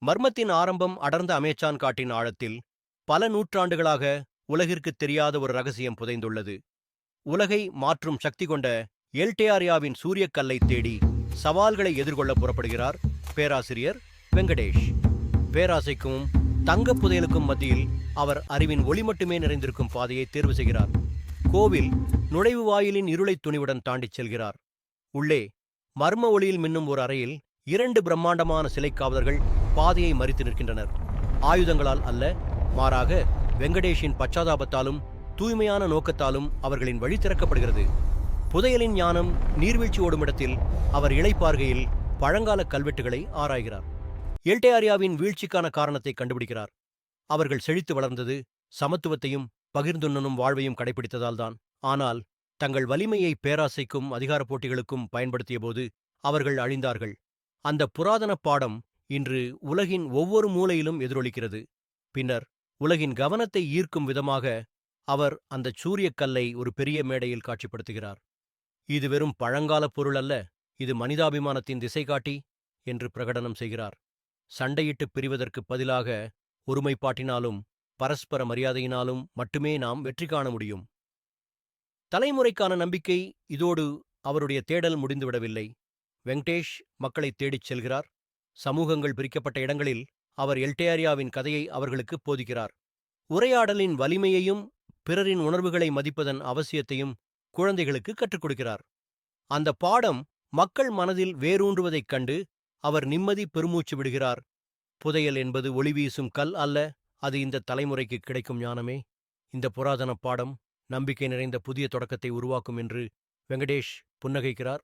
மர்மத்தின் ஆரம்பம் அடர்ந்த அமேசான் காட்டின் ஆழத்தில் பல நூற்றாண்டுகளாக உலகிற்குத் தெரியாத ஒரு ரகசியம் புதைந்துள்ளது. உலகை மாற்றும் சக்தி கொண்ட எல்டேரியாவின் சூரியக்கல்லை தேடி சவால்களை எதிர்கொள்ள புறப்படுகிறார் பேராசிரியர் வெங்கடேஷ். பேராசைக்கும் தங்கப் புதையலுக்கும் மத்தியில் அவர் அறிவின் ஒளி மட்டுமே நிறைந்திருக்கும் பாதையை தேர்வு செய்கிறார். கோவில் நுழைவு வாயிலின் இருளை துணிவுடன் தாண்டிச் செல்கிறார். உள்ளே மர்ம ஒளியில் மின்னும் ஒரு அறையில் 2 பிரம்மாண்டமான சிலை காவலர்கள் பாதையை மறித்து நிற்கின்றனர். ஆயுதங்களால் அல்ல, மாறாக வெங்கடேஷின் பச்சாதாபத்தாலும் தூய்மையான நோக்கத்தாலும் அவர்களின் வழி திறக்கப்படுகிறது. புதையலின் ஞானம் நீர்வீழ்ச்சி ஓடும் இடத்தில் அவர் இளைப்பார்கையில் பழங்கால கல்வெட்டுகளை ஆராய்கிறார். எல்டேரியாவின் வீழ்ச்சிக்கான காரணத்தை கண்டுபிடிக்கிறார். அவர்கள் செழித்து வளர்ந்தது சமத்துவத்தையும் பகிர்ந்துண்ணும் வாழ்வையும் கடைபிடித்ததால்தான். ஆனால் தங்கள் வலிமையை பேராசைக்கும் அதிகார போட்டிகளுக்கும் பயன்படுத்தியபோது அவர்கள் அழிந்தார்கள். அந்த புராதன பாடம் இன்று உலகின் ஒவ்வொரு மூலையிலும் எதிரொலிக்கிறது. பின்னர் உலகின் கவனத்தை ஈர்க்கும் விதமாக அவர் அந்த சூரியக்கல்லை ஒரு பெரிய மேடையில் காட்சிப்படுத்துகிறார். இது வெறும் பழங்கால பொருள் அல்ல, இது மனிதாபிமானத்தின் திசைகாட்டி என்று பிரகடனம் செய்கிறார். சண்டையிட்டுப் பிரிவதற்குப் பதிலாக ஒருமைப்பாட்டினாலும் பரஸ்பர மரியாதையினாலும் மட்டுமே நாம் வெற்றி காண முடியும். தலைமுறைக்கான நம்பிக்கை இதோடு அவருடைய தேடல் முடிந்துவிடவில்லை. வெங்கடேஷ் மக்களை தேடிச் செல்கிறார். சமூகங்கள் பிரிக்கப்பட்ட இடங்களில் அவர் எல்டேரியாவின் கதையை அவர்களுக்கு போதிக்கிறார். உரையாடலின் வலிமையையும் பிறரின் உணர்வுகளை மதிப்பதன் அவசியத்தையும் குழந்தைகளுக்கு கற்றுக் கொடுக்கிறார். அந்த பாடம் மக்கள் மனதில் வேரூன்றுவதைக் கண்டு அவர் நிம்மதி பெருமூச்சு விடுகிறார். புதையல் என்பது ஒளி வீசும் கல் அல்ல, அது இந்த தலைமுறைக்கு கிடைக்கும் ஞானமே. இந்த புராதன பாடம் நம்பிக்கை நிறைந்த புதிய தொடக்கத்தை உருவாக்கும் என்று வெங்கடேஷ் புன்னகைக்கிறார்.